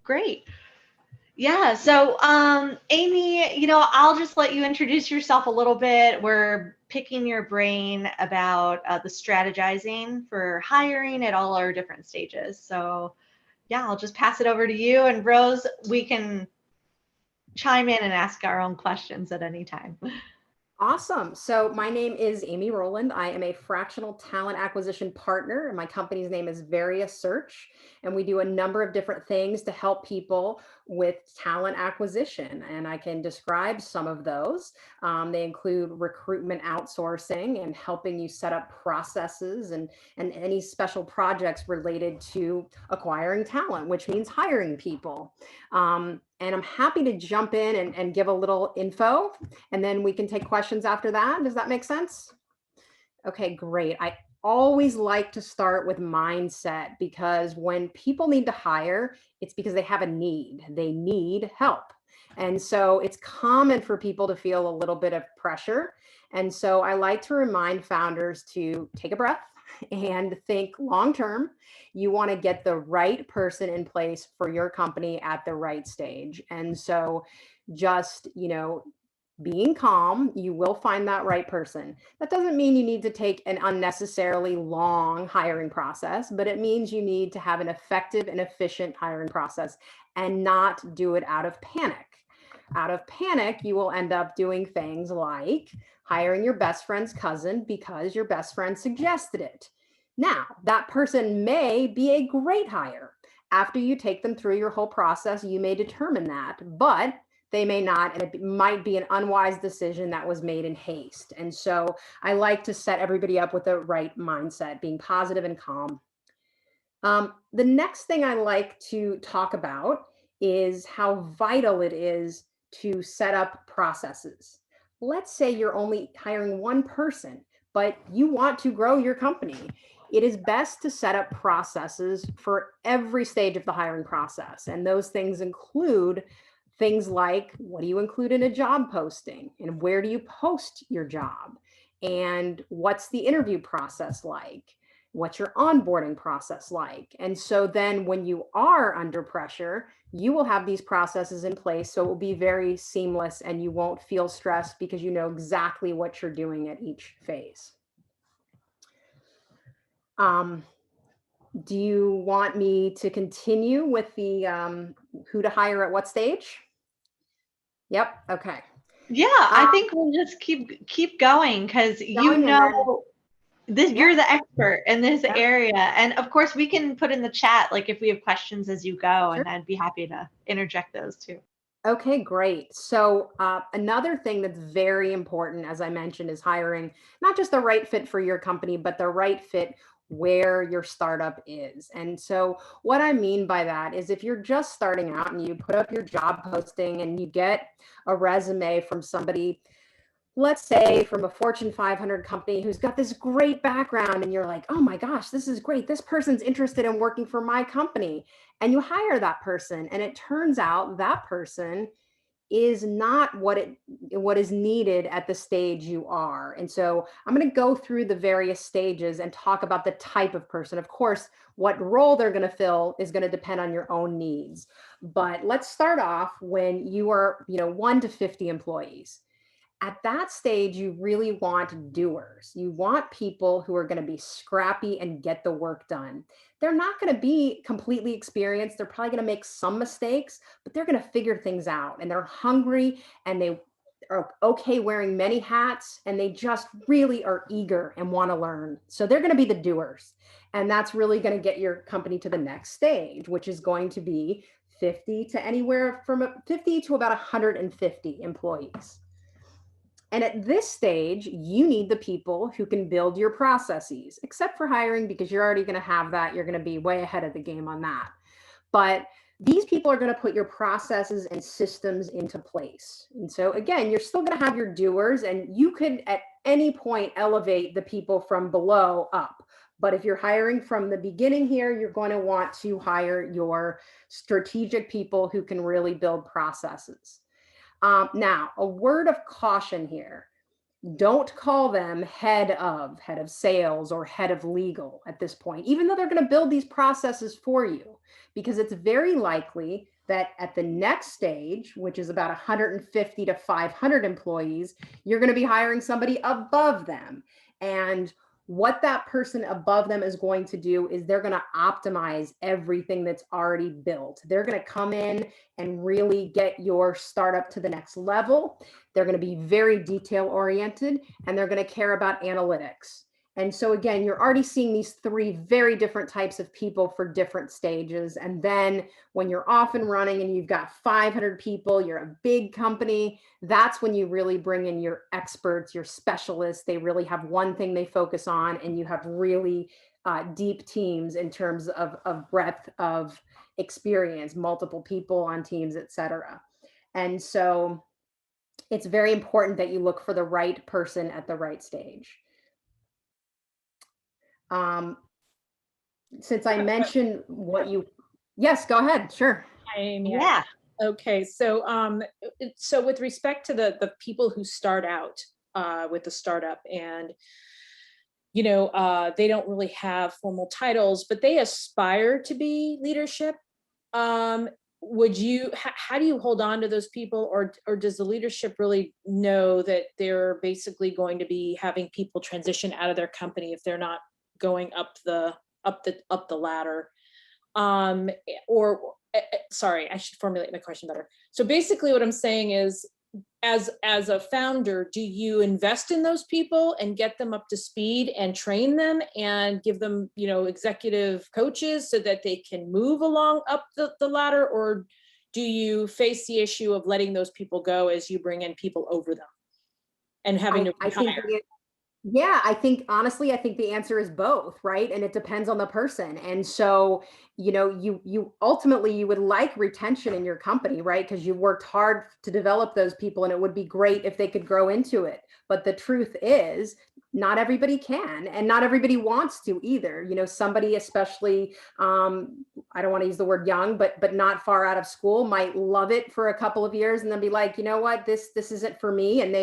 Great. Yeah. So, Amy, I'll just let you introduce yourself a little bit. We're picking your brain about the strategizing for hiring at all our different stages. So, yeah, I'll just pass it over to you. And Rose, we can chime in and ask our own questions at any time. Awesome. So my name is Amy Rowland. I am a fractional talent acquisition partner, and my company's name is Varia Search. And we do a number of different things to help people with talent acquisition. And I can describe some of those. They include recruitment outsourcing and helping you set up processes and any special projects related to acquiring talent, which means hiring people. And I'm happy to jump in and give a little info, and then we can take questions after that. Does that make sense? Okay, great. I always like to start with mindset because when people need to hire, it's because they have a need. They need help. And so it's common for people to feel a little bit of pressure. And so I like to remind founders to take a breath and think long term. You want to get the right person in place for your company at the right stage. And so just, being calm, you will find that right person. That doesn't mean you need to take an unnecessarily long hiring process, but it means you need to have an effective and efficient hiring process and not do it out of panic. Out of panic, you will end up doing things like hiring your best friend's cousin because your best friend suggested it. Now, that person may be a great hire. After you take them through your whole process, you may determine that, but they may not, and it might be an unwise decision that was made in haste. And so I like to set everybody up with the right mindset, being positive and calm. The next thing I like to talk about is how vital it is to set up processes. Let's say you're only hiring one person, but you want to grow your company. It is best to set up processes for every stage of the hiring process. And those things include things like, what do you include in a job posting? And where do you post your job? And what's the interview process like? What's your onboarding process like? And so then when you are under pressure, you will have these processes in place. So it will be very seamless and you won't feel stressed because you know exactly what you're doing at each phase. Do you want me to continue with the who to hire at what stage? Yep. Okay. Yeah, I think we'll just keep going because Going and then, this yep, you're the expert in this yep, area. And of course we can put in the chat like if we have questions as you go, sure. and I'd be happy to interject those too. Okay, great. So another thing that's very important, as I mentioned, is hiring not just the right fit for your company, but the right fit where your startup is. And so what I mean by that is if you're just starting out and you put up your job posting and you get a resume from somebody, let's say from a Fortune 500 company who's got this great background, and you're like, oh my gosh, this is great. This person's interested in working for my company. And you hire that person, and it turns out that person is not what is needed at the stage you are. And so I'm going to go through the various stages and talk about the type of person. Of course, what role they're going to fill is going to depend on your own needs. But let's start off when you are, 1 to 50 employees. At that stage, you really want doers. You want people who are going to be scrappy and get the work done. They're not going to be completely experienced. They're probably going to make some mistakes, but they're going to figure things out, and they're hungry, and they are okay wearing many hats, and they just really are eager and want to learn. So they're going to be the doers. And that's really going to get your company to the next stage, which is going to be 50 to anywhere from 50 to about 150 employees. And at this stage, you need the people who can build your processes, except for hiring, because you're already going to have that. You're going to be way ahead of the game on that. But these people are going to put your processes and systems into place. And so again, you're still going to have your doers, and you could at any point elevate the people from below up. But if you're hiring from the beginning here, you're going to want to hire your strategic people who can really build processes. Now, a word of caution here. Don't call them head of sales or head of legal at this point, even though they're going to build these processes for you, because it's very likely that at the next stage, which is about 150 to 500 employees, you're going to be hiring somebody above them. And what that person above them is going to do is they're going to optimize everything that's already built. They're going to come in and really get your startup to the next level. They're going to be very detail oriented, and they're going to care about analytics. And so again, you're already seeing these three very different types of people for different stages. And then when you're off and running and you've got 500 people, you're a big company, that's when you really bring in your experts, your specialists. They really have one thing they focus on, and you have really deep teams in terms of breadth of experience, multiple people on teams, et cetera. And so it's very important that you look for the right person at the right stage. Since I mentioned what you, yes, go ahead. Sure. Hi, Amy. Yeah. Okay, so so with respect to the people who start out with the startup, and they don't really have formal titles, but they aspire to be leadership. Would you? How do you hold on to those people, or does the leadership really know that they're basically going to be having people transition out of their company if they're not going up the ladder? Sorry, I should formulate my question better. So basically what I'm saying is, as a founder, do you invest in those people and get them up to speed and train them and give them, executive coaches so that they can move along up the ladder? Or do you face the issue of letting those people go as you bring in people over them and having to retire? Yeah, honestly, I think the answer is both, right? And it depends on the person. And so, you ultimately you would like retention in your company, right? Because you worked hard to develop those people, and it would be great if they could grow into it. But the truth is, not everybody can, and not everybody wants to either. Somebody, especially, I don't want to use the word young, but not far out of school, might love it for a couple of years and then be like, you know what, this isn't for me. And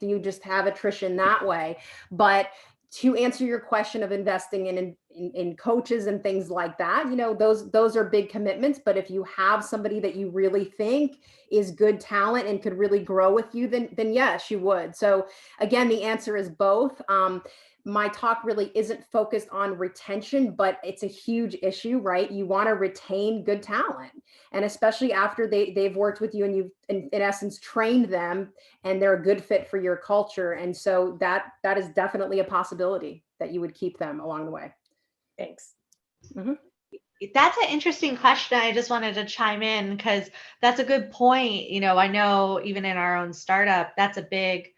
you just have attrition that way. But to answer your question of investing in coaches and things like that, those are big commitments. But if you have somebody that you really think is good talent and could really grow with you, then yes, you would. So again, the answer is both. My talk really isn't focused on retention, but it's a huge issue, right? You want to retain good talent, and especially after they've worked with you and you've in essence trained them, and they're a good fit for your culture. And so that is definitely a possibility that you would keep them along the way. Thanks. Mm-hmm. That's an interesting question. I just wanted to chime in because that's a good point. I know even in our own startup, that's a big,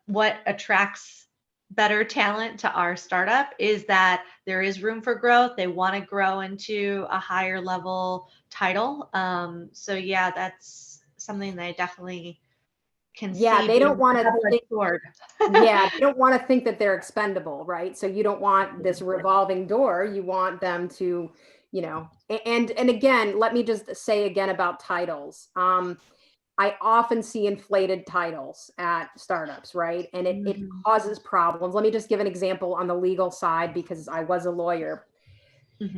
what attracts better talent to our startup is that there is room for growth. They want to grow into a higher level title. So yeah, that's something that I definitely can see. Yeah, they don't want to think, yeah, they don't want to think that they're expendable, right? So you don't want this revolving door. You want them to, and again, let me just say again about titles. I often see inflated titles at startups, right? And it causes problems. Let me just give an example on the legal side, because I was a lawyer.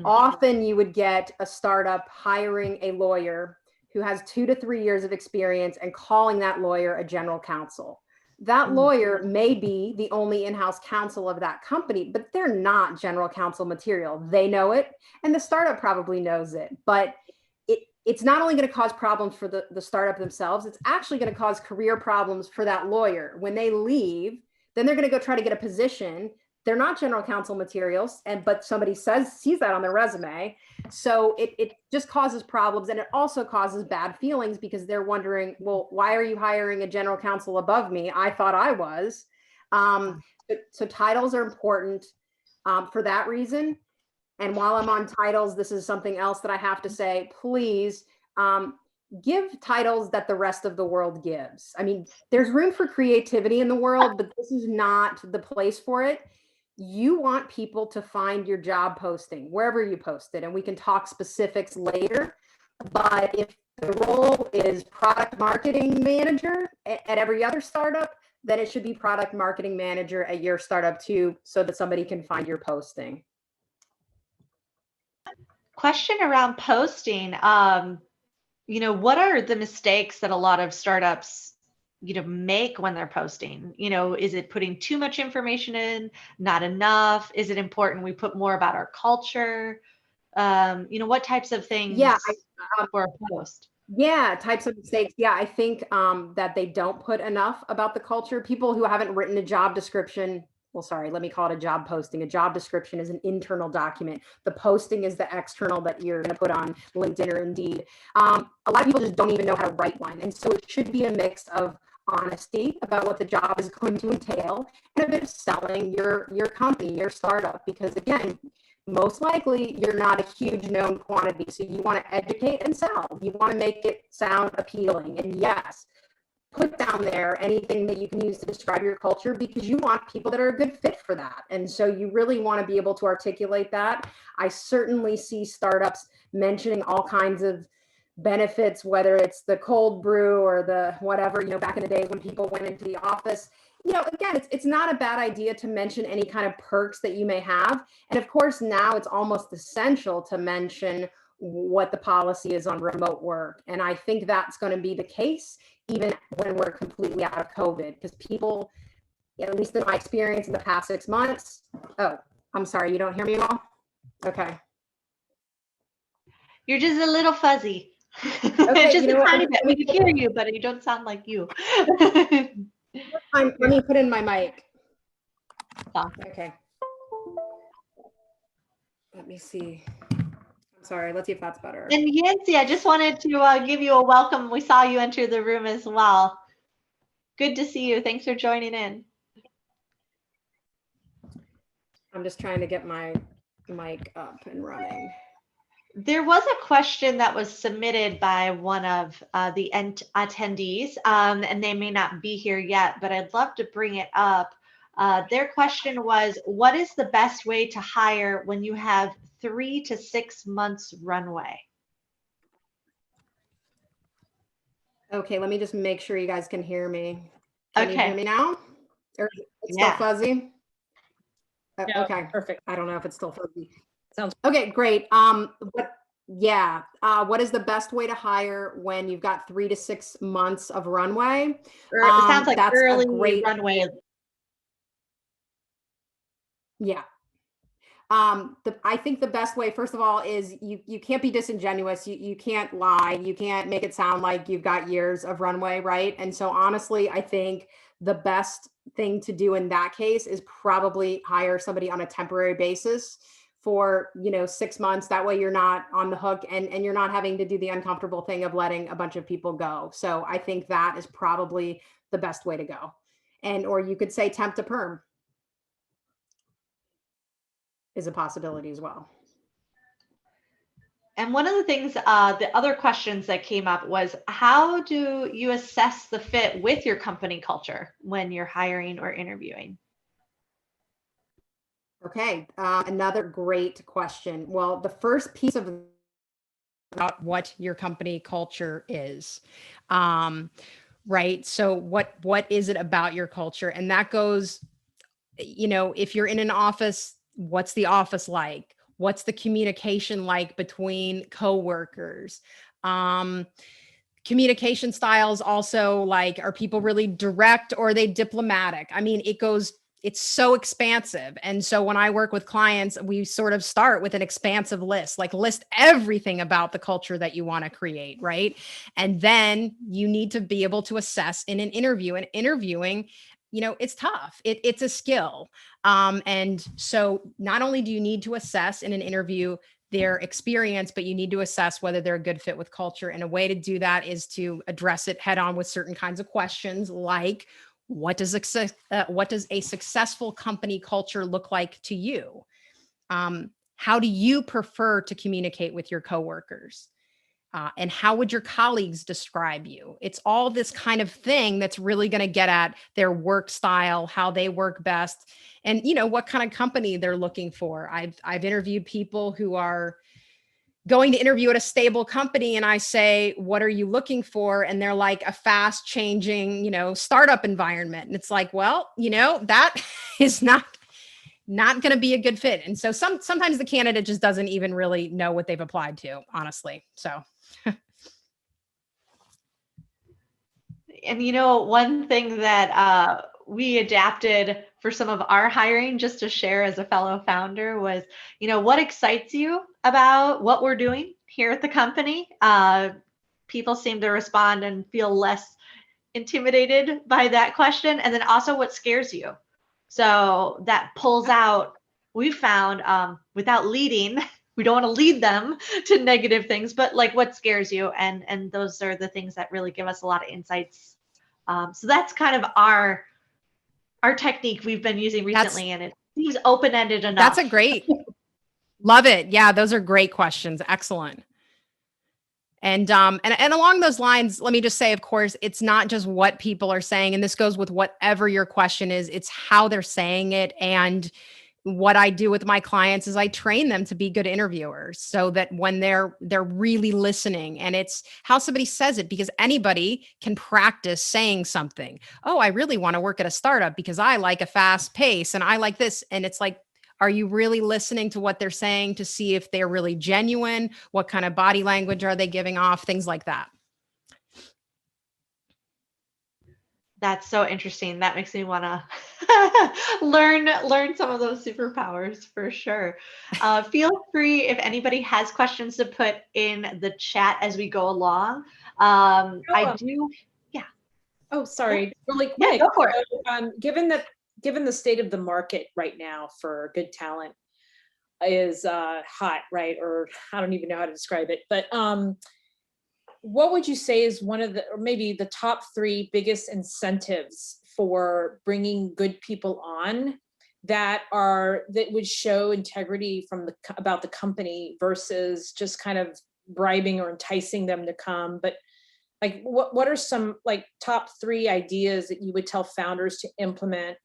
Often you would get a startup hiring a lawyer who has 2 to 3 years of experience and calling that lawyer a general counsel. That lawyer may be the only in-house counsel of that company, but they're not general counsel material. They know it, and the startup probably knows it. But it's not only going to cause problems for the startup themselves, it's actually going to cause career problems for that lawyer. When they leave, then they're going to go try to get a position. They're not general counsel materials, but somebody sees that on their resume. So it just causes problems, and it also causes bad feelings because they're wondering, well, why are you hiring a general counsel above me? I thought I was. So titles are important for that reason. And while I'm on titles, this is something else that I have to say. Please give titles that the rest of the world gives. I mean, there's room for creativity in the world, but this is not the place for it. You want people to find your job posting wherever you post it, and we can talk specifics later. But if the role is product marketing manager at every other startup, then it should be product marketing manager at your startup too, so that somebody can find your posting. Question around posting. what are the mistakes that a lot of startups, make when they're posting? Is it putting too much information in, not enough? Is it important we put more about our culture? What types of Yeah, things for a post? yeah, types of mistakes. Yeah, I think that they don't put enough about the culture. People who haven't written a job description, well, sorry, let me call it a job posting. A job description is an internal document. The posting is the external that you're going to put on LinkedIn or Indeed. A lot of people just don't even know how to write one. And so it should be a mix of honesty about what the job is going to entail and a bit of selling your company, your startup, because again, most likely you're not a huge known quantity. So you want to educate and sell. You want to make it sound appealing. And yes, put down there anything that you can use to describe your culture because you want people that are a good fit for that. And so you really want to be able to articulate that. I certainly see startups mentioning all kinds of benefits, whether it's the cold brew or the whatever, back in the days when people went into the office. Again, it's not a bad idea to mention any kind of perks that you may have. And of course, now it's almost essential to mention what the policy is on remote work. And I think that's going to be the case even when we're completely out of COVID, because people, at least in my experience in the past 6 months, oh, I'm sorry, you don't hear me well? Okay. You're just a little fuzzy. Okay, Just you know a what? tiny bit. We can hear you, but you don't sound like you. Let me put in my mic. Awesome. Okay. Let me see. I'm sorry. Let's see if that's better. And Yancey, I just wanted to give you a welcome. We saw you enter the room as well. Good to see you. Thanks for joining in. I'm just trying to get my mic up and running. There was a question that was submitted by one of the attendees, and they may not be here yet, but I'd love to bring it up. Their question was, what is the best way to hire when you have 3 to 6 months runway? Okay, let me just make sure you guys can hear me. Can you Okay. hear me now? Or is it still fuzzy? Yeah, okay, perfect. I don't know if it's still fuzzy. Sounds okay. Great. What is the best way to hire when you've got 3 to 6 months of runway? It sounds like that's early a great runway. Yeah. I think the best way, first of all, is you can't be disingenuous. You can't lie. You can't make it sound like you've got years of runway, right? And so honestly, I think the best thing to do in that case is probably hire somebody on a temporary basis for 6 months. That way you're not on the hook and you're not having to do the uncomfortable thing of letting a bunch of people go. So I think that is probably the best way to go. Or you could say temp to perm is a possibility as well. And one of the things, the other questions that came up was, how do you assess the fit with your company culture when you're hiring or interviewing? Okay, another great question. Well, the first piece of about what your company culture is, right? So what is it about your culture? And that goes, if you're in an office, what's the office like? What's the communication like between coworkers? Communication styles also, like, are people really direct or are they diplomatic? I mean, it's so expansive. And so when I work with clients, we sort of start with an expansive list, like list everything about the culture that you want to create, right? And then you need to be able to assess in an interview. And interviewing, it's tough. It's a skill. And so not only do you need to assess in an interview their experience, but you need to assess whether they're a good fit with culture. And a way to do that is to address it head on with certain kinds of questions, like, what does a successful company culture look like to you? How do you prefer to communicate with your coworkers? And how would your colleagues describe you? It's all this kind of thing that's really going to get at their work style, how they work best, and what kind of company they're looking for. I've interviewed people who are going to interview at a stable company, and I say, what are you looking for? And they're like, a fast changing, startup environment. And it's like, well, that is not going to be a good fit. And so sometimes the candidate just doesn't even really know what they've applied to, honestly. So And one thing that we adapted for some of our hiring, just to share as a fellow founder, was, what excites you about what we're doing here at the company? People seem to respond and feel less intimidated by that question. And then also what scares you. So that pulls out, we found, without leading, we don't want to lead them to negative things, but like what scares you. And those are the things that really give us a lot of insights. So that's kind of our technique we've been using recently, and it seems open-ended enough. That's a great, love it. Yeah, those are great questions. Excellent. And along those lines, let me just say, of course, it's not just what people are saying, and this goes with whatever your question is, it's how they're saying it. And what I do with my clients is I train them to be good interviewers so that when they're really listening, and it's how somebody says it, because anybody can practice saying something. Oh, I really want to work at a startup because I like a fast pace and I like this. And it's like, are you really listening to what they're saying to see if they're really genuine? What kind of body language are they giving off? Things like that. That's so interesting. That makes me want to learn some of those superpowers for sure. Feel free, if anybody has questions, to put in the chat as we go along. I do. Yeah. Oh, sorry. Really quick. Yeah, go for it. So, given the state of the market right now for good talent is hot, right? Or I don't even know how to describe it, but what would you say is one of the, or maybe the top 3 biggest incentives for bringing good people on that would show integrity about the company versus just kind of bribing or enticing them to come? But like, what are some like top 3 ideas that you would tell founders to implement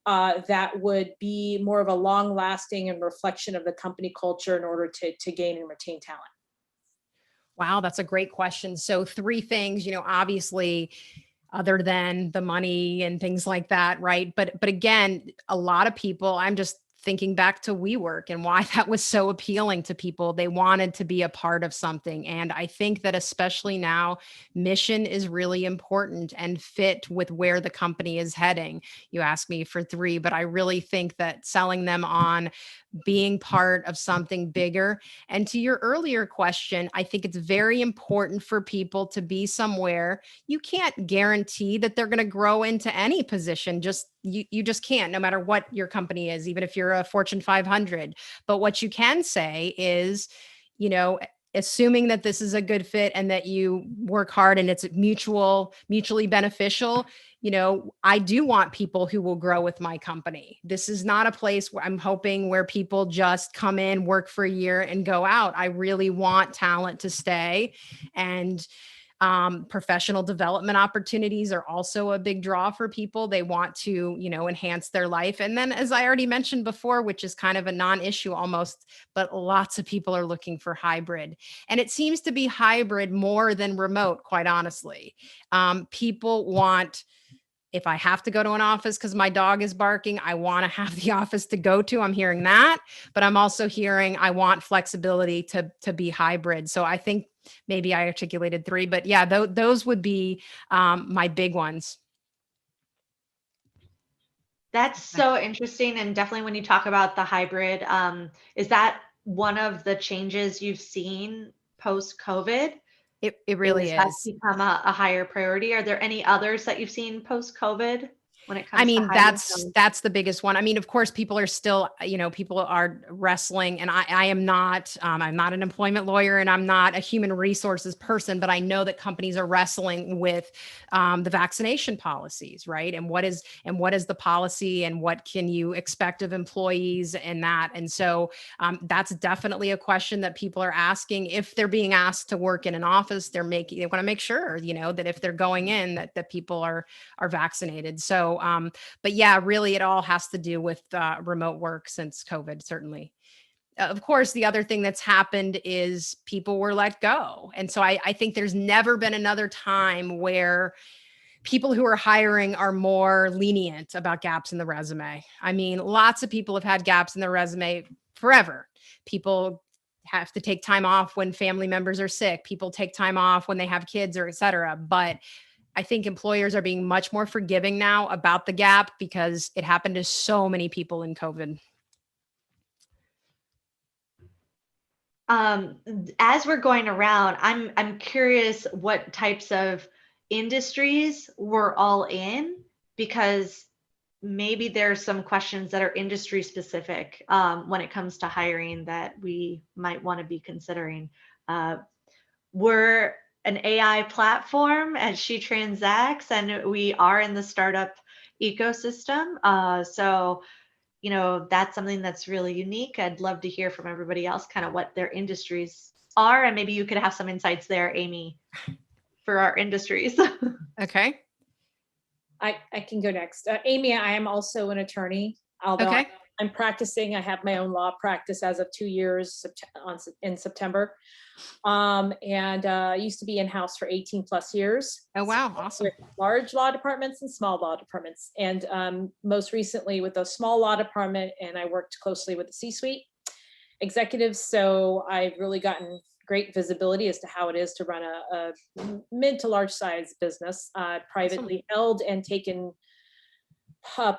that would be more of a long lasting and reflection of the company culture in order to gain and retain talent? Wow, that's a great question. So 3 things, obviously, other than the money and things like that, right? But again, a lot of people, I'm just thinking back to WeWork and why that was so appealing to people. They wanted to be a part of something. And I think that especially now, mission is really important and fit with where the company is heading. You asked me for 3, but I really think that selling them on being part of something bigger. And to your earlier question, I think it's very important for people to be somewhere. You can't guarantee that they're going to grow into any position. You just can't, no matter what your company is, even if you're a Fortune 500. But what you can say is, assuming that this is a good fit and that you work hard and it's mutually beneficial, I do want people who will grow with my company. This is not a place where I'm hoping where people just come in, work for a year and go out. I really want talent to stay. And professional development opportunities are also a big draw for people. They want to, enhance their life. And then, as I already mentioned before, which is kind of a non-issue almost, but lots of people are looking for hybrid. And it seems to be hybrid more than remote, quite honestly. People want, if I have to go to an office because my dog is barking, I want to have the office to go to. I'm hearing that, but I'm also hearing I want flexibility to be hybrid. So I think maybe I articulated 3, but yeah, those would be my big ones. That's so interesting. And definitely when you talk about the hybrid, is that one of the changes you've seen post-COVID? It really That's is. become a higher priority. Are there any others that you've seen post-COVID when it comes I to mean, hybrid? that's the biggest one. I mean, of course, people are still, people are wrestling, and I am not, I'm not an employment lawyer, and I'm not a human resources person, but I know that companies are wrestling with the vaccination policies, right? And what is the policy, and what can you expect of employees and that? And so that's definitely a question that people are asking. If they're being asked to work in an office, they want to make sure, that if they're going in, that people are vaccinated. So, but yeah, really, it all has to do with remote work since COVID, certainly. Of course, the other thing that's happened is people were let go. And so I think there's never been another time where people who are hiring are more lenient about gaps in the resume. I mean, lots of people have had gaps in their resume forever. People have to take time off when family members are sick. People take time off when they have kids or et cetera. But I think employers are being much more forgiving now about the gap because it happened to so many people in COVID. As we're going around, I'm curious what types of industries we're all in, because maybe there's some questions that are industry specific when it comes to hiring that we might want to be considering. Uh, we're an AI platform as She Transacts, and we are in the startup ecosystem. So that's something that's really unique. I'd love to hear from everybody else kind of what their industries are, and maybe you could have some insights there, Amy, for our industries. Okay. I can go next. Amy, I am also an attorney, although Okay. I'm practicing. I have my own law practice as of 2 years in September. And I used to be in-house for 18 plus years. Oh, wow. Awesome. With large law departments and small law departments. And most recently with a small law department, and I worked closely with the C-suite executives. So I've really gotten great visibility as to how it is to run a mid to large size business, privately held and taken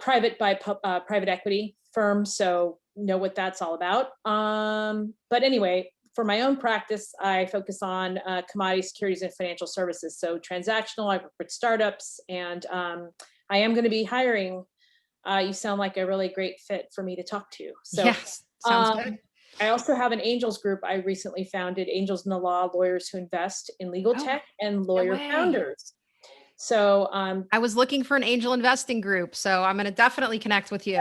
private by private equity firms. So know what that's all about. But anyway, for my own practice, I focus on commodity securities and financial services. So transactional, I work with startups, and I am going to be hiring. You sound like a really great fit for me to talk to. So Yes. Sounds good. I also have an angels group I recently founded, Angels in the Law, lawyers who invest in legal tech and lawyer way. founders. So I was looking for an angel investing group, so I'm going to definitely connect with you.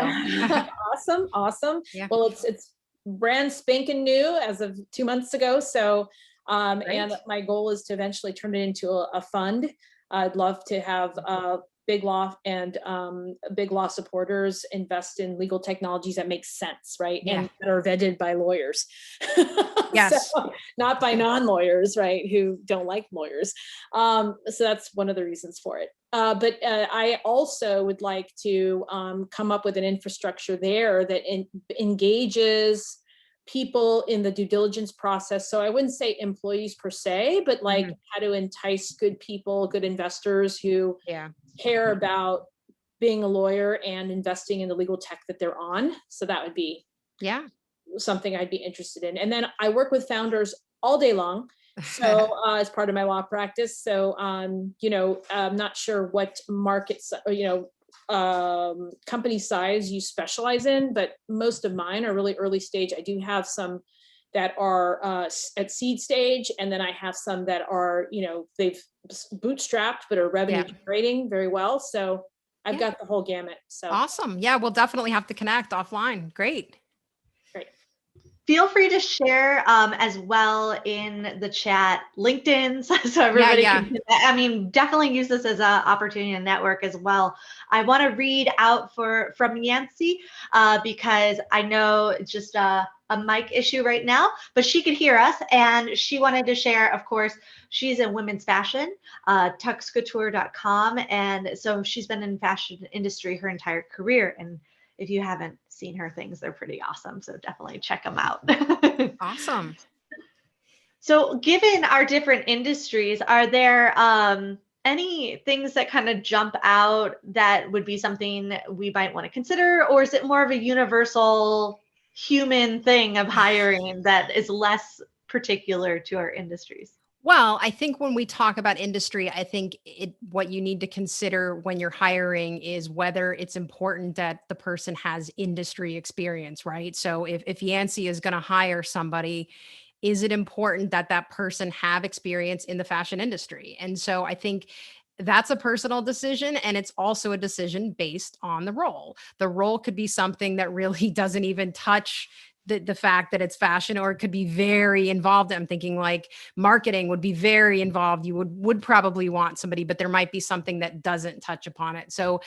awesome. Yeah. Well, it's brand spanking new as of 2 months ago. So, and my goal is to eventually turn it into a fund. I'd love to have big law and big law supporters invest in legal technologies that make sense, right? Yeah. And that are vetted by lawyers. Yes. So, not by non-lawyers, right? Who don't like lawyers. So that's one of the reasons for it. But I also would like to come up with an infrastructure there that engages people in the due diligence process. So I wouldn't say employees per se, but like how to entice good people, good investors who care about being a lawyer and investing in the legal tech that they're on. So that would be something I'd be interested in. And then I work with founders all day long. So as part of my law practice. So, I'm not sure what markets, company size you specialize in, but most of mine are really early stage. I do have some that are at seed stage, and then I have some that are, they've bootstrapped but are revenue generating very well. So I've got the whole gamut. So awesome. Yeah, we'll definitely have to connect offline. Great. Feel free to share as well in the chat LinkedIn so everybody can, definitely use this as an opportunity to network as well. I want to read out from Yancey because I know it's just a mic issue right now, but she could hear us, and she wanted to share, of course, she's in women's fashion, tuxcouture.com, and so she's been in fashion industry her entire career, and if you haven't seen her things, they're pretty awesome. So definitely check them out. Awesome. So given our different industries, are there any things that kind of jump out that would be something we might want to consider? Or is it more of a universal human thing of hiring that is less particular to our industries? Well, I think when we talk about industry, I think what you need to consider when you're hiring is whether it's important that the person has industry experience, right? So if Yancey is going to hire somebody, is it important that that person have experience in the fashion industry? And so I think that's a personal decision, and it's also a decision based on the role. The role could be something that really doesn't even touch the fact that it's fashion, or it could be very involved. I'm thinking like marketing would be very involved. You would probably want somebody, but there might be something that doesn't touch upon it. So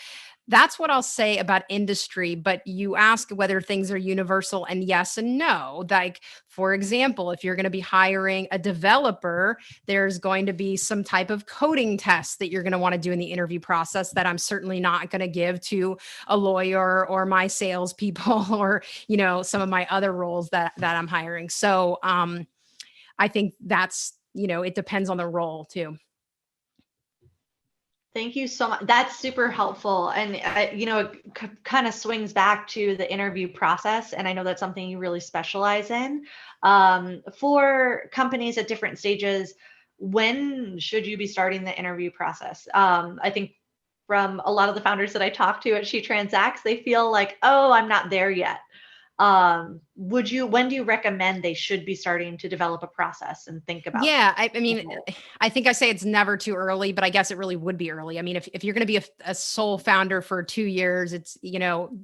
that's what I'll say about industry. But you ask whether things are universal, and yes and no. Like, for example, if you're going to be hiring a developer, there's going to be some type of coding test that you're going to want to do in the interview process that I'm certainly not going to give to a lawyer or my salespeople or, some of my other roles that I'm hiring. So I think that's, it depends on the role too. Thank you so much. That's super helpful. And, it kind of swings back to the interview process. And I know that's something you really specialize in. For companies at different stages, when should you be starting the interview process? I think from a lot of the founders that I talk to at She Transacts, they feel like, oh, I'm not there yet. When do you recommend they should be starting to develop a process and think about? Yeah, I mean, I think I say it's never too early, but I guess it really would be early. I mean, if you're going to be a sole founder for 2 years, it's,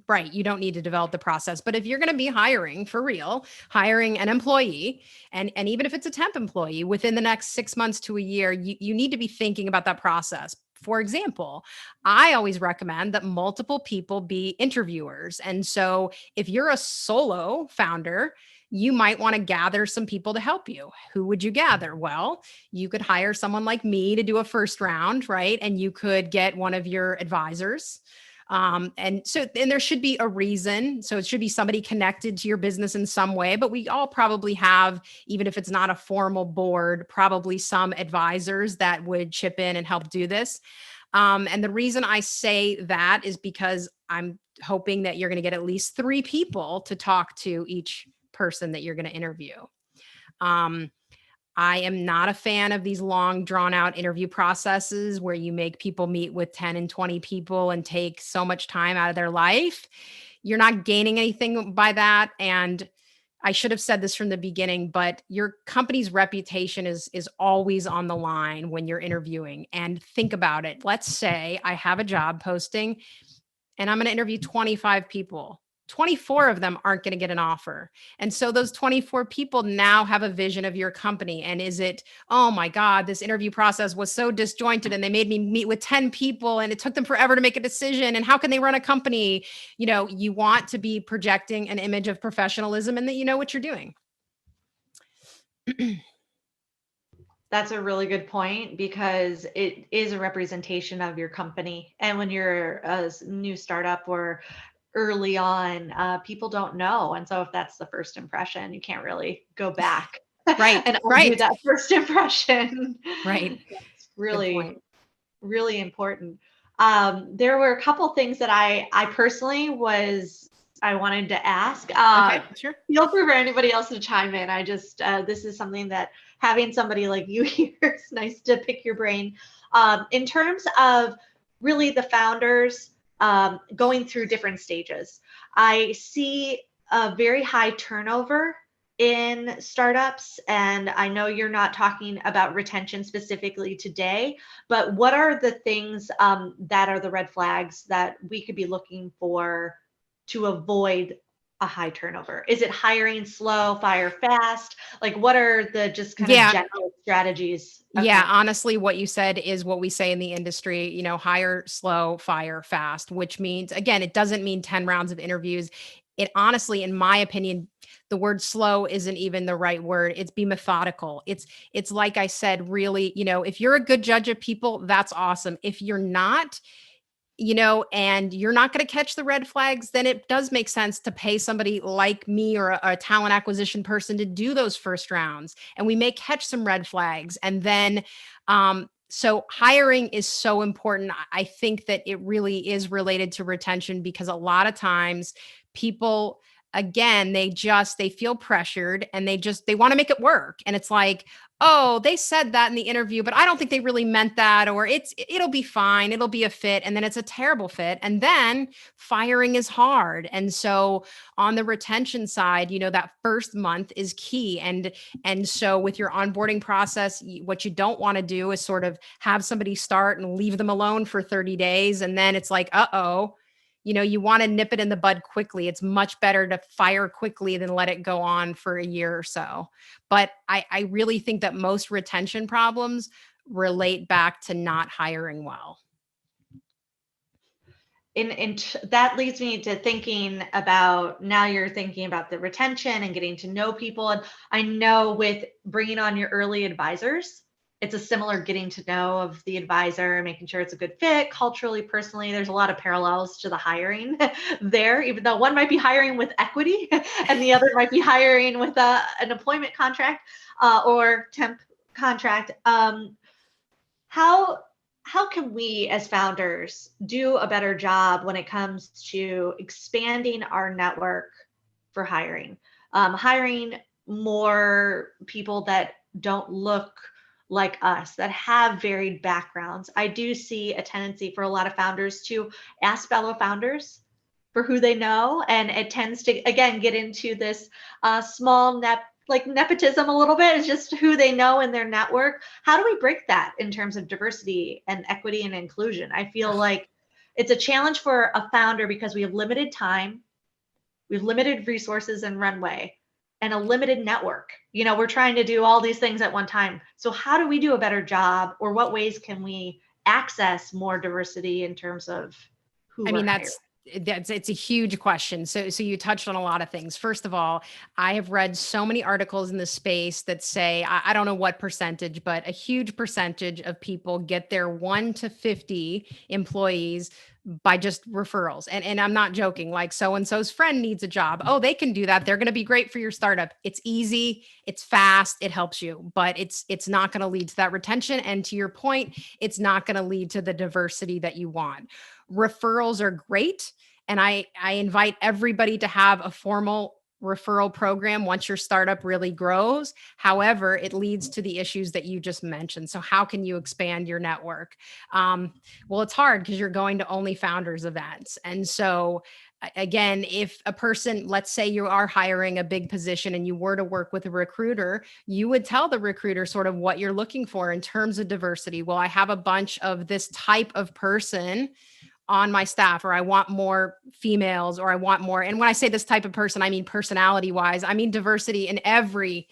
right, you don't need to develop the process. But if you're going to be hiring for real, hiring an employee, and even if it's a temp employee within the next 6 months to a year, you need to be thinking about that process. For example, I always recommend that multiple people be interviewers. And so if you're a solo founder, you might want to gather some people to help you. Who would you gather? Well, you could hire someone like me to do a first round, right? And you could get one of your advisors. And there should be a reason. So it should be somebody connected to your business in some way, but we all probably have, even if it's not a formal board, probably some advisors that would chip in and help do this. And the reason I say that is because I'm hoping that you're going to get at least 3 people to talk to each person that you're going to interview. I am not a fan of these long drawn out interview processes where you make people meet with 10 and 20 people and take so much time out of their life. You're not gaining anything by that. And I should have said this from the beginning, but your company's reputation is always on the line when you're interviewing. And think about it. Let's say I have a job posting and I'm going to interview 25 people. 24 of them aren't going to get an offer. And so those 24 people now have a vision of your company. And is it, oh my God, this interview process was so disjointed and they made me meet with 10 people and it took them forever to make a decision. And how can they run a company? You want to be projecting an image of professionalism and that you know what you're doing. That's a really good point because it is a representation of your company. And when you're a new startup or early on, people don't know. And so if that's the first impression, you can't really go back Right. and undo Right. that first impression. Right. That's really, really important. There were a couple things that I personally I wanted to ask. Okay, sure. Feel free for anybody else to chime in. I just, this is something that having somebody like you here, it's nice to pick your brain. In terms of really the founders going through different stages, I see a very high turnover in startups. And I know you're not talking about retention specifically today, but what are the things that are the red flags that we could be looking for to avoid a high turnover? Is it hiring slow, fire fast? Like, what are the just kind of general strategies? Yeah, honestly, what you said is what we say in the industry, hire slow, fire fast, which means, again, it doesn't mean 10 rounds of interviews. It honestly, in my opinion, the word slow isn't even the right word. It's be methodical. It's like I said, really, if you're a good judge of people, that's awesome. If you're not, and you're not going to catch the red flags, then it does make sense to pay somebody like me or a talent acquisition person to do those first rounds. And we may catch some red flags. And then, so hiring is so important. I think that it really is related to retention because a lot of times people, again, they feel pressured and they want to make it work. And it's like, oh, they said that in the interview, but I don't think they really meant that, or it'll be fine. It'll be a fit. And then it's a terrible fit. And then firing is hard. And so on the retention side, that first month is key. And so with your onboarding process, what you don't want to do is sort of have somebody start and leave them alone for 30 days. And then it's like, uh-oh, you want to nip it in the bud quickly. It's much better to fire quickly than let it go on for a year or so. But I really think that most retention problems relate back to not hiring well. That leads me to thinking about, now you're thinking about the retention and getting to know people. And I know with bringing on your early advisors, it's a similar getting to know of the advisor and making sure it's a good fit culturally, personally. There's a lot of parallels to the hiring there, even though one might be hiring with equity and the other might be hiring with an employment contract or temp contract. How how can we as founders do a better job when it comes to expanding our network for hiring? Hiring more people that don't look like us, that have varied backgrounds. I do see a tendency for a lot of founders to ask fellow founders for who they know, and it tends to again get into this small like nepotism a little bit. It's just who they know in their network. How do we break that in terms of diversity and equity and inclusion? I feel like it's a challenge for a founder because we have limited time, we have limited resources and runway, and a limited network. We're trying to do all these things at one time. So how do we do a better job, or what ways can we access more diversity in terms of who I we're mean, hiring? it's a huge question. So you touched on a lot of things. First of all, I have read so many articles in the space that say, I don't know what percentage, but a huge percentage of people get their 1 to 50 employees by just referrals. And I'm not joking. Like, so and so's friend needs a job. Oh, they can do that. They're going to be great for your startup. It's easy, it's fast, it helps you, but it's not going to lead to that retention. And to your point, it's not going to lead to the diversity that you want. Referrals are great. And I invite everybody to have a formal referral program once your startup really grows. However, it leads to the issues that you just mentioned. So how can you expand your network? Well, it's hard because you're going to only founders events. And so again, if a person, let's say you are hiring a big position and you were to work with a recruiter, you would tell the recruiter sort of what you're looking for in terms of diversity. Well, I have a bunch of this type of person on my staff, or I want more females, or I want more. And when I say this type of person, I mean personality wise, I mean diversity in every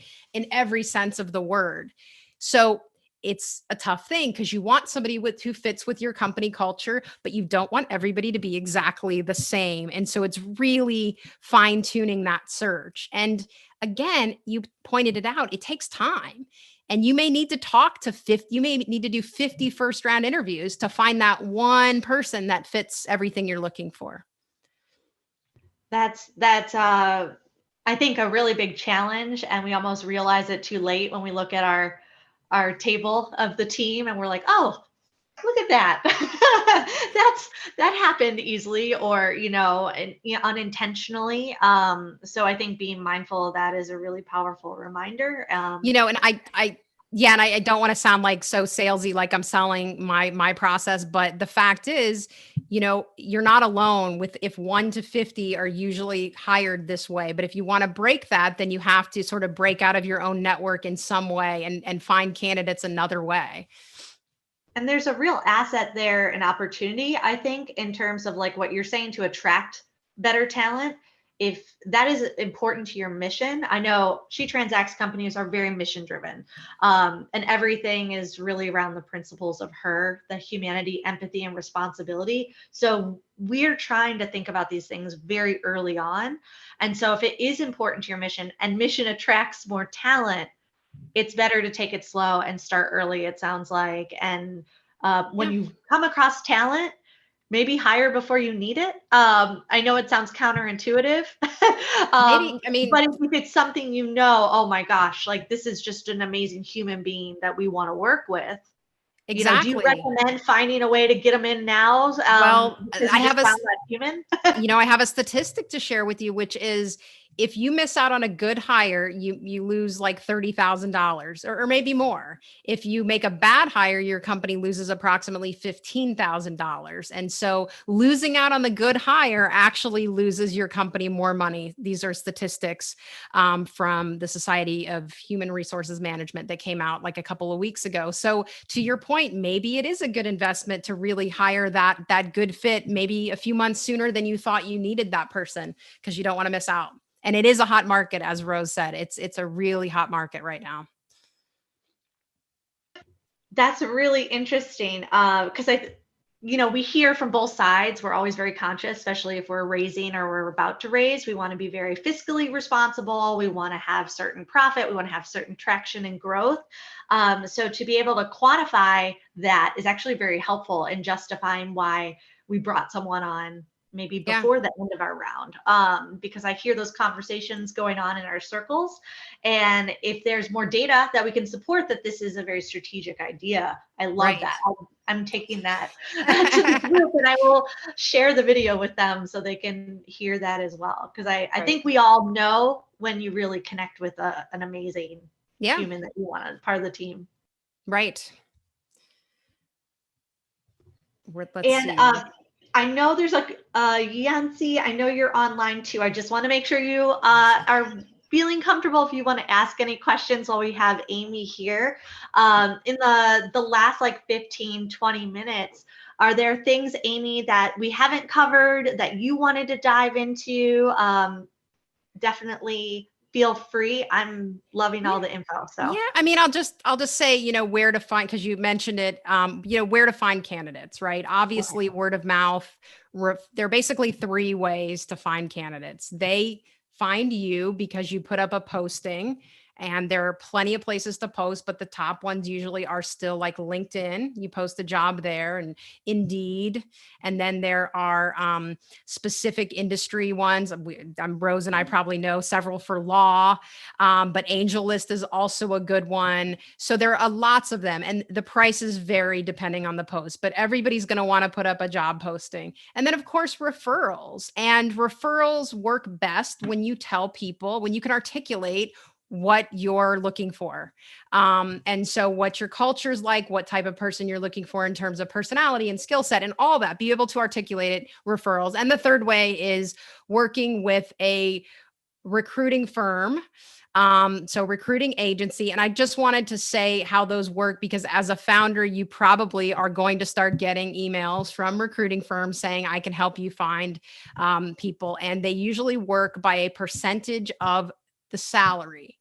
sense of the word. So it's a tough thing because you want somebody who fits with your company culture, but you don't want everybody to be exactly the same. And so it's really fine tuning that search. And again, you pointed it out, it takes time. And you may need to talk to 50, you may need to do 50 first round interviews to find that one person that fits everything you're looking for. That's I think a really big challenge, and we almost realize it too late when we look at our table of the team and we're like, oh, look at that. That happened easily, or unintentionally. So I think being mindful of that is a really powerful reminder. And I don't want to sound like so salesy, like I'm selling my process, but the fact is, you're not alone with, if 1 to 50 are usually hired this way. But if you want to break that, then you have to sort of break out of your own network in some way and find candidates another way. And there's a real asset there, an opportunity, I think, in terms of like what you're saying, to attract better talent. If that is important to your mission, I know She Transacts companies are very mission driven, and everything is really around the principles of the humanity, empathy, and responsibility. So we're trying to think about these things very early on. And so if it is important to your mission, and mission attracts more talent, it's better to take it slow and start early, it sounds like. And when you come across talent, maybe hire before you need it. I know it sounds counterintuitive, Maybe, but if it's something, oh my gosh, like this is just an amazing human being that we want to work with. exactly. Do you recommend finding a way to get them in now? Well, I have found that human. I have a statistic to share with you, which is, if you miss out on a good hire, you lose like $30,000 or maybe more. If you make a bad hire, your company loses approximately $15,000. And so losing out on the good hire actually loses your company more money. These are statistics from the Society of Human Resources Management that came out like a couple of weeks ago. So to your point, maybe it is a good investment to really hire that good fit, maybe a few months sooner than you thought you needed that person, because you don't want to miss out. And it is a hot market, as Rose said. It's a really hot market right now. That's really interesting, because we hear from both sides. We're always very conscious, especially if we're raising or we're about to raise. We want to be very fiscally responsible. We want to have certain profit. We want to have certain traction and growth. So to be able to quantify that is actually very helpful in justifying why we brought someone on maybe Yeah. before the end of our round, because I hear those conversations going on in our circles. And if there's more data that we can support that this is a very strategic idea, I love Right. that. I'm taking that to the group, and I will share the video with them so they can hear that as well. Because I Right. think we all know when you really connect with an amazing Yeah. human that you want as part of the team. Right. Let's And see. I know there's Yancey, I know you're online too. I just want to make sure you are feeling comfortable if you want to ask any questions while we have Amy here. In the last like 15, 20 minutes, are there things, Amy, that we haven't covered that you wanted to dive into? Definitely feel free. I'm loving all the info. So Yeah, I mean, I'll just say, where to find, because you mentioned it, where to find candidates, right? Obviously, word of mouth. There are basically three ways to find candidates. They find you because you put up a posting, and there are plenty of places to post, but the top ones usually are still like LinkedIn. You post a job there, and Indeed, and then there are specific industry ones. Rose and I probably know several for law. But Angel List is also a good one. So there are lots of them, and the prices vary depending on the post, but everybody's going to want to put up a job posting. And then, of course, referrals. And referrals work best when you tell people, when you can articulate what you're looking for. And so what your culture is like, what type of person you're looking for in terms of personality and skill set and all that, be able to articulate it, referrals. And the third way is working with a recruiting firm. So recruiting agency. And I just wanted to say how those work, because as a founder, you probably are going to start getting emails from recruiting firms saying, I can help you find people. And they usually work by a percentage of the salary.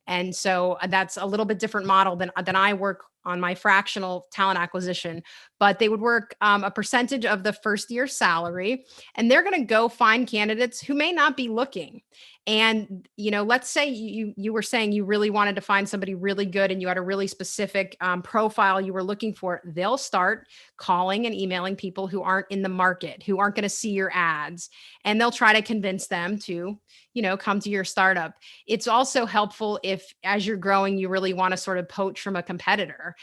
And so that's a little bit different model than I work on my fractional talent acquisition, but they would work a percentage of the first year salary, and they're going to go find candidates who may not be looking. And, let's say you were saying you really wanted to find somebody really good and you had a really specific profile you were looking for. They'll start calling and emailing people who aren't in the market, who aren't going to see your ads, and they'll try to convince them to, come to your startup. It's also helpful if, as you're growing, you really want to sort of poach from a competitor.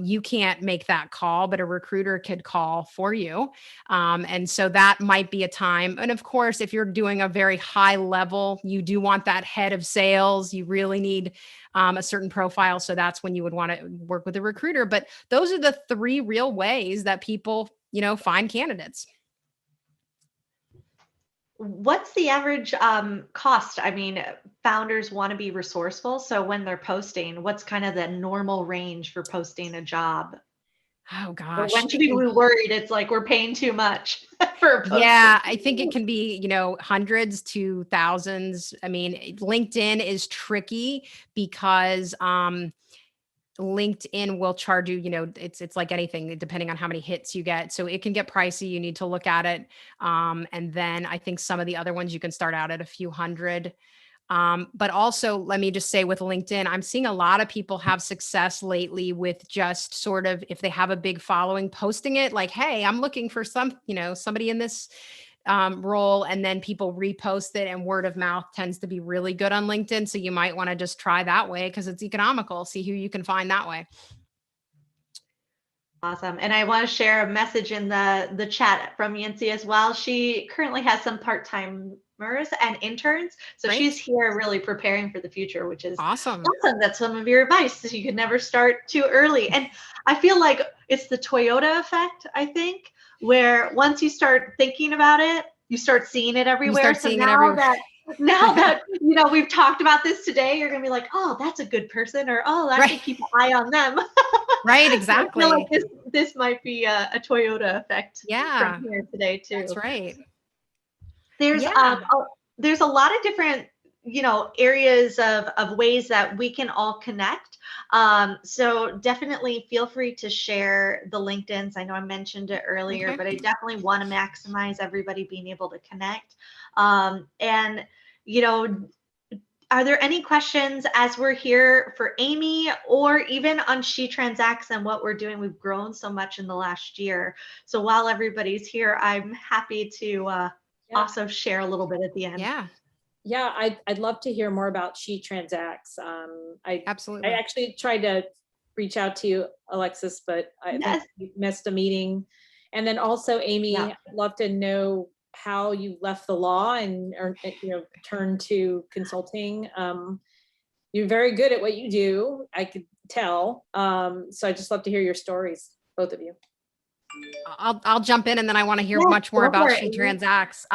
You can't make that call, but a recruiter could call for you. And so that might be a time. And of course, if you're doing a very high level, you do want that head of sales. You really need a certain profile. So that's when you would want to work with a recruiter. But those are the three real ways that people, find candidates. what's the average cost? I mean, founders want to be resourceful. So when they're posting, what's kind of the normal range for posting a job? Oh Or gosh. when should we be worried it's like we're paying too much for a posting? Yeah, I think it can be, hundreds to thousands. I mean, LinkedIn is tricky because LinkedIn will charge you, it's like anything, depending on how many hits you get. So it can get pricey. You need to look at it. And then I think some of the other ones you can start out at a few hundred. But also, let me just say with LinkedIn, I'm seeing a lot of people have success lately with just sort of, if they have a big following, posting it like, hey, I'm looking for somebody in this role, and then people repost it, and word of mouth tends to be really good on LinkedIn. So you might want to just try that way because it's economical. See who you can find that way. Awesome. And I want to share a message in the chat from Yancey as well. She currently has some part-timers and interns. So Great. she's here really preparing for the future, which is Awesome. That's some of your advice. So you can never start too early. And I feel like it's the Toyota effect, I think, where once you start thinking about it, you start seeing it everywhere. You start seeing it everywhere. Now that we've talked about this today, you're gonna be like, oh, that's a good person, or oh, I should keep an eye on them. Right, exactly. I feel like this might be a Toyota effect Yeah, from here today too. that's right. There's there's a lot of different areas of ways that we can all connect. So definitely feel free to share the LinkedIn's. I know I mentioned it earlier, Okay. but I definitely want to maximize everybody being able to connect. And are there any questions as we're here for Amy, or even on She Transacts and what we're doing? We've grown so much in the last year. So while everybody's here, I'm happy to also share a little bit at the end. Yeah, Yeah, I'd love to hear more about She Transacts. I absolutely. actually tried to reach out to you, Alexis, but I think you missed a meeting. And then also, Amy, I'd love to know how you left the law and turned to consulting. You're very good at what you do, I could tell. So I just love to hear your stories, both of you. I'll jump in, and then I want to hear much more about She Transacts.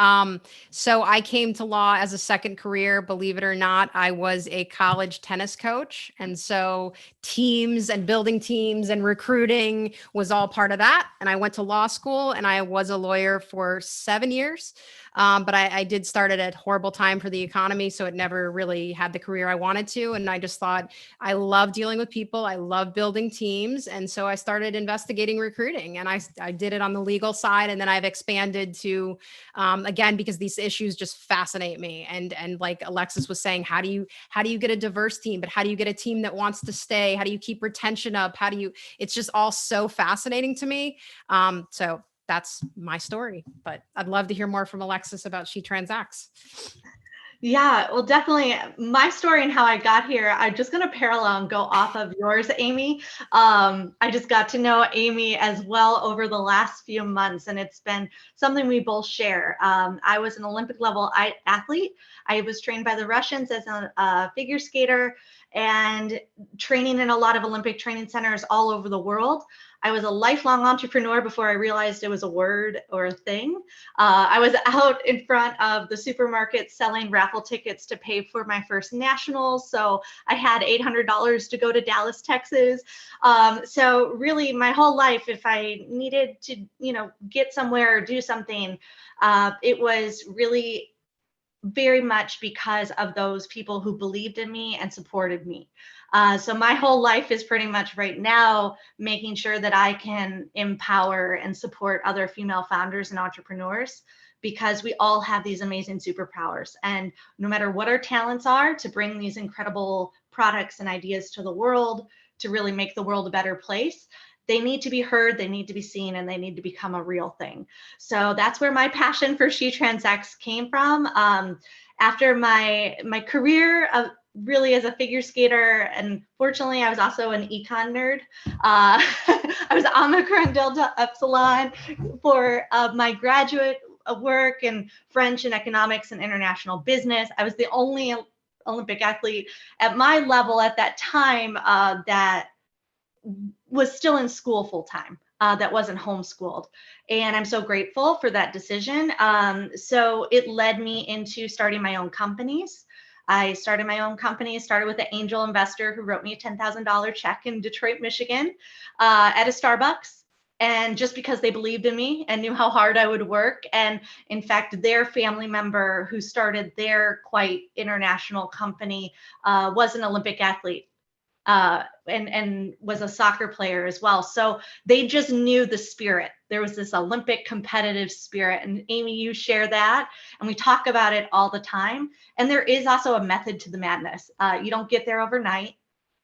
So I came to law as a second career. Believe it or not, I was a college tennis coach. And so teams and building teams and recruiting was all part of that. And I went to law school, and I was a lawyer for 7 years. But I did start at a horrible time for the economy. So it never really had the career I wanted to. And I just thought, I love dealing with people. I love building teams. And so I started investigating recruiting, and I did it on the legal side. And then I've expanded to, again, because these issues just fascinate me. And like Alexis was saying, how do you get a diverse team, but how do you get a team that wants to stay? How do you keep retention up? It's just all so fascinating to me. So that's my story, but I'd love to hear more from Alexis about She Transacts. Yeah, well, definitely my story and how I got here. I'm just going to parallel and go off of yours, Amy. I just got to know Amy as well over the last few months, and it's been something we both share. I was an Olympic level athlete. I was trained by the Russians as a figure skater and training in a lot of Olympic training centers all over the world. I was a lifelong entrepreneur before I realized it was a word or a thing. I was out in front of the supermarket selling raffle tickets to pay for my first nationals. So I had $800 to go to Dallas, Texas. So really my whole life, if I needed to, get somewhere or do something, it was really very much because of those people who believed in me and supported me. So my whole life is pretty much right now making sure that I can empower and support other female founders and entrepreneurs, because we all have these amazing superpowers. And no matter what our talents are, to bring these incredible products and ideas to the world, to really make the world a better place, they need to be heard, they need to be seen, and they need to become a real thing. So that's where my passion for She Transacts came from. After my career really as a figure skater, and fortunately I was also an econ nerd. I was Omicron Delta Epsilon for my graduate work in French and economics and international business. I was the only Olympic athlete at my level at that time that was still in school full time, that wasn't homeschooled. And I'm so grateful for that decision. So it led me into starting my own companies. I started my own company, started with an angel investor who wrote me a $10,000 check in Detroit, Michigan, at a Starbucks. And just because they believed in me and knew how hard I would work. And in fact, their family member who started their quite international company was an Olympic athlete. And was a soccer player as well. So they just knew the spirit. There was this Olympic competitive spirit. And Amy, you share that. And we talk about it all the time. And there is also a method to the madness. You don't get there overnight.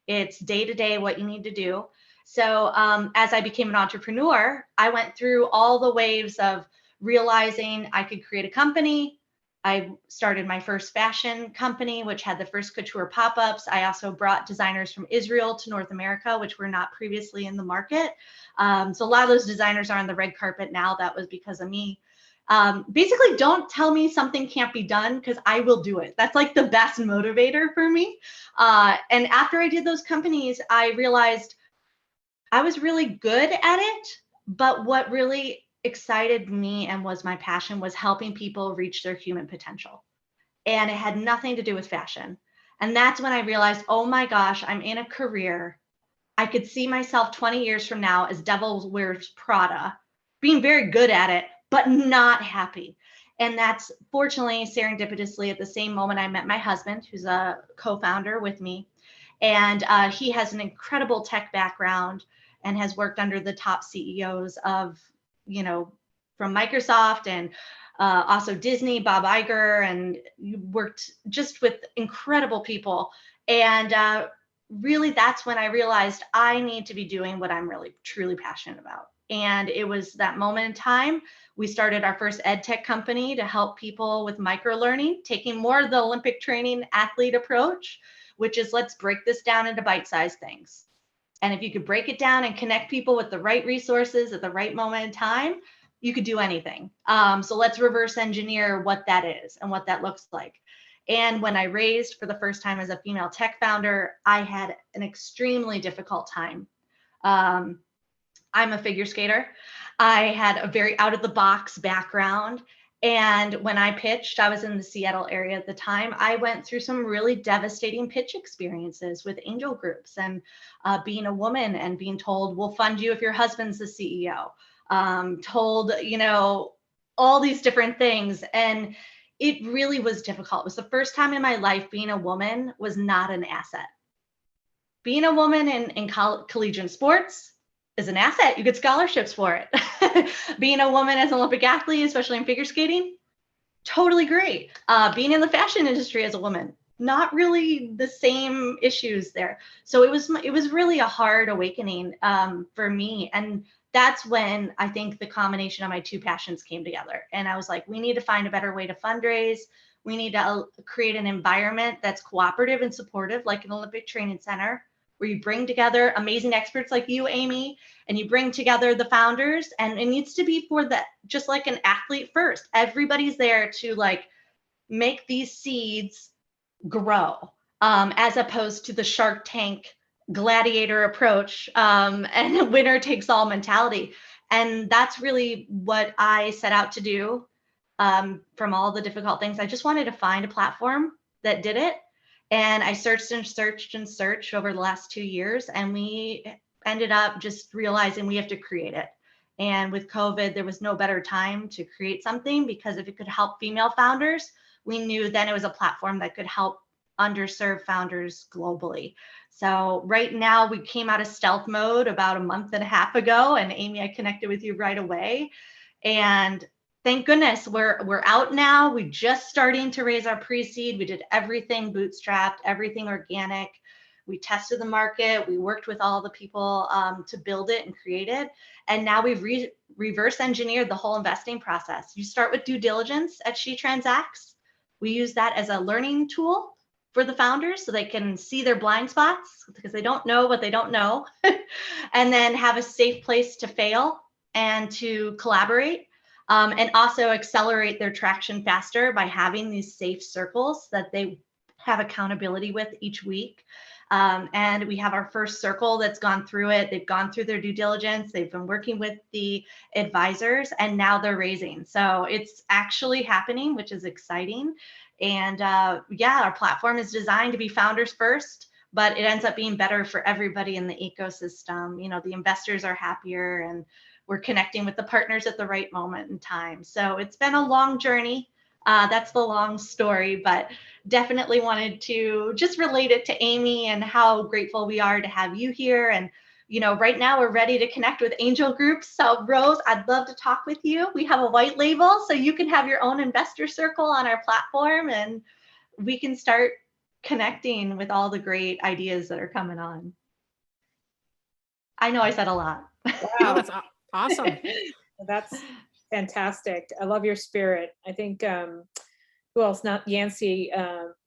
It's day to day what you need to do. So as I became an entrepreneur, I went through all the waves of realizing I could create a company. I started my first fashion company, which had the first couture pop-ups. I also brought designers from Israel to North America, which were not previously in the market. So a lot of those designers are on the red carpet now. That was because of me. Basically, don't tell me something can't be done, because I will do it. That's like the best motivator for me. And after I did those companies, I realized I was really good at it, but what really excited me and was my passion was helping people reach their human potential. And it had nothing to do with fashion. And that's when I realized, oh my gosh, I'm in a career. I could see myself 20 years from now as Devil Wears Prada, being very good at it, but not happy. And that's fortunately, serendipitously, at the same moment I met my husband, who's a co-founder with me. And he has an incredible tech background and has worked under the top CEOs of, from Microsoft and also Disney, Bob Iger, and you worked just with incredible people. And really, that's when I realized I need to be doing what I'm really truly passionate about. And it was that moment in time. We started our first ed tech company to help people with micro learning, taking more of the Olympic training athlete approach, which is let's break this down into bite-sized things. And if you could break it down and connect people with the right resources at the right moment in time, you could do anything. So let's reverse engineer what that is and what that looks like. And when I raised for the first time as a female tech founder, I had an extremely difficult time. I'm a figure skater. I had a very out of the box background. And when I pitched, I was in the Seattle area at the time. I went through some really devastating pitch experiences with angel groups and being a woman and being told, we'll fund you if your husband's the CEO. Told, all these different things. And it really was difficult. It was the first time in my life being a woman was not an asset. Being a woman in collegiate sports is an asset. You get scholarships for it. Being a woman as an Olympic athlete, especially in figure skating, totally great. Being in the fashion industry as a woman, not really the same issues there. So it was really a hard awakening for me. And that's when I think the combination of my two passions came together. And I was like, we need to find a better way to fundraise. We need to create an environment that's cooperative and supportive, like an Olympic Training Center, where you bring together amazing experts like you, Amy, and you bring together the founders. And it needs to be for that, just like an athlete first. Everybody's there to make these seeds grow, as opposed to the Shark Tank gladiator approach and winner takes all mentality. And that's really what I set out to do. From all the difficult things, I just wanted to find a platform that did it. And I searched and searched and searched over the last 2 years, and we ended up just realizing we have to create it. And with COVID, there was no better time to create something, because if it could help female founders, we knew then it was a platform that could help underserved founders globally. So right now, we came out of stealth mode about a month and a half ago, and Amy, I connected with you right away. And thank goodness we're out now. We're just starting to raise our pre-seed. We did everything bootstrapped, everything organic. We tested the market. We worked with all the people to build it and create it. And now we've reverse engineered the whole investing process. You start with due diligence at She Transacts. We use that as a learning tool for the founders so they can see their blind spots, because they don't know what they don't know, and then have a safe place to fail and to collaborate. And also accelerate their traction faster by having these safe circles that they have accountability with each week. And we have our first circle that's gone through it. They've gone through their due diligence. They've been working with the advisors, and now they're raising. So it's actually happening, which is exciting. And our platform is designed to be founders first, but it ends up being better for everybody in the ecosystem. The investors are happier, and we're connecting with the partners at the right moment in time. So it's been a long journey. That's the long story, but definitely wanted to just relate it to Amy and how grateful we are to have you here. And, right now we're ready to connect with angel groups. So Rose, I'd love to talk with you. We have a white label, so you can have your own investor circle on our platform, and we can start connecting with all the great ideas that are coming on. I know I said a lot. Wow. That's awesome. That's fantastic. I love your spirit. I think who else? Not Yancey.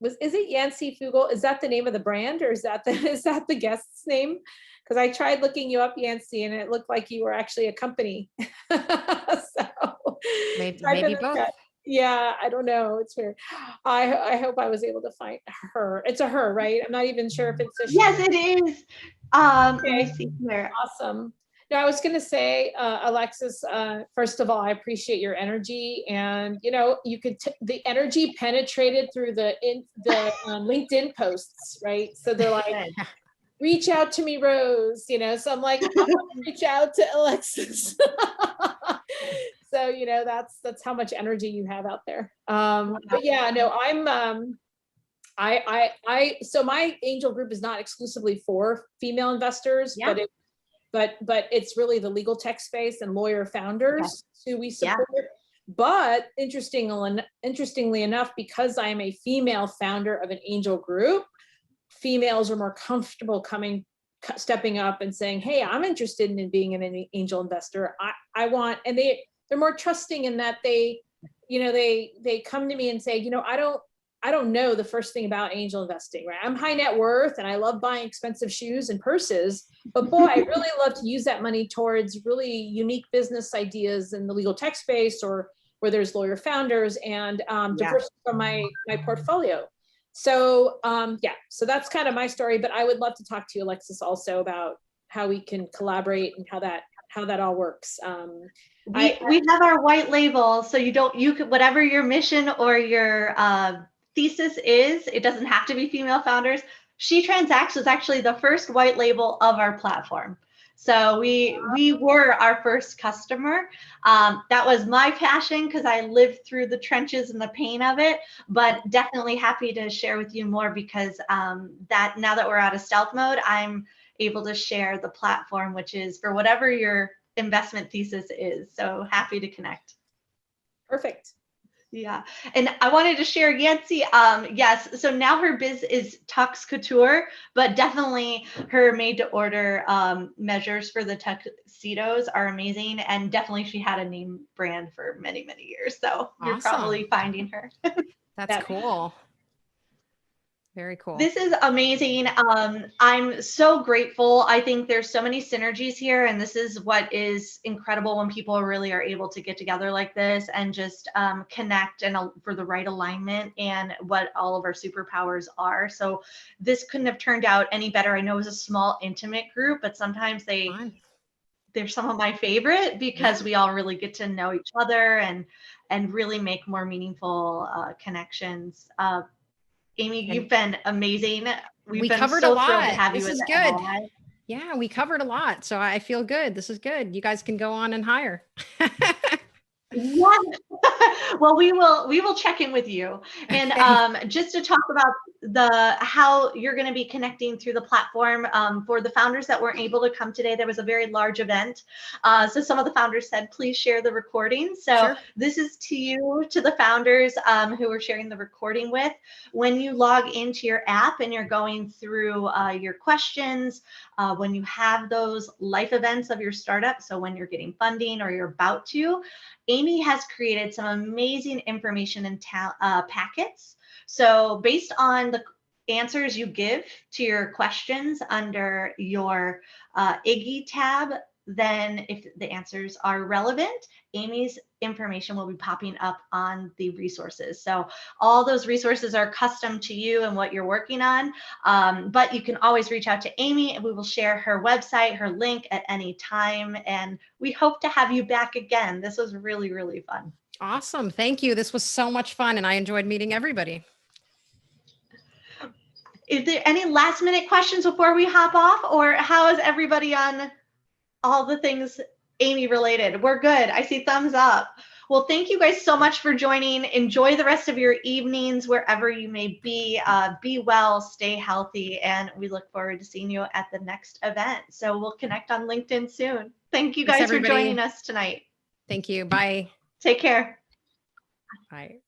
Is it Yancey Fugel? Is that the name of the brand, or is that the guest's name? Because I tried looking you up, Yancey, and it looked like you were actually a company. So Maybe both. Yeah, I don't know. It's weird. I hope I was able to find her. It's a her, right? I'm not even sure if it's a she. Yes, it is. Let me see here. Awesome. No, I was going to say, Alexis, first of all, I appreciate your energy, and you could the energy penetrated through the LinkedIn posts, right? So they're like, reach out to me, Rose. So I'm like, reach out to Alexis. So that's how much energy you have out there. But yeah, no, I'm so my angel group is not exclusively for female investors, but it's really the legal tech space and lawyer founders who we support. But interestingly enough, because I am a female founder of an angel group, females are more comfortable stepping up and saying, hey, I'm interested in being an angel investor. I want, and they're more trusting in that they come to me and say, I don't know the first thing about angel investing, right? I'm high net worth and I love buying expensive shoes and purses, but boy, I really love to use that money towards really unique business ideas in the legal tech space, or where there's lawyer founders, and diversify my portfolio. So so that's kind of my story, but I would love to talk to you, Alexis, also about how we can collaborate and how that all works. We have our white label, so you could, whatever your mission or your thesis is, it doesn't have to be female founders. She Transacts was actually the first white label of our platform. So we were our first customer. That was my passion because I lived through the trenches and the pain of it, but definitely happy to share with you more because that now that we're out of stealth mode, I'm able to share the platform, which is for whatever your investment thesis is. So happy to connect. Perfect. Yeah. And I wanted to share Yancey. Yes. So now her biz is Tux Couture, but definitely her made to order measures for the tuxedos are amazing. And definitely she had a name brand for many, many years. So you're probably finding her. That's cool. Very cool. This is amazing. I'm so grateful. I think there's so many synergies here, and this is what is incredible when people really are able to get together like this and just connect and for the right alignment and what all of our superpowers are. So this couldn't have turned out any better. I know it was a small, intimate group, but sometimes they're some of my favorite because we all really get to know each other and really make more meaningful connections. Amy, you've been amazing. We covered a lot. Thrilled to have you. This is good. Yeah, we covered a lot. So I feel good. This is good. You guys can go on and hire. Yeah. Well, we will check in with you. And just to talk about how you're going to be connecting through the platform for the founders that weren't able to come today, there was a very large event. So some of the founders said, please share the recording. So This is to you, to the founders who we're sharing the recording with. When you log into your app and you're going through your questions, when you have those life events of your startup, so when you're getting funding or you're about to, Amy has created some amazing information and packets. So based on the answers you give to your questions under your Iggy tab, then if the answers are relevant, Amy's information will be popping up on the resources. So all those resources are custom to you and what you're working on, but you can always reach out to Amy and we will share her website, her link at any time. And we hope to have you back again. This was really, really fun. Awesome. Thank you. This was so much fun and I enjoyed meeting everybody. Is there any last minute questions before we hop off, or how is everybody on all the things Amy related? We're good. I see thumbs up. Well, thank you guys so much for joining. Enjoy the rest of your evenings wherever you may be. Be well, stay healthy, and we look forward to seeing you at the next event. So we'll connect on LinkedIn soon. Thank you guys for joining us tonight. Thank you. Bye. Take care. Bye.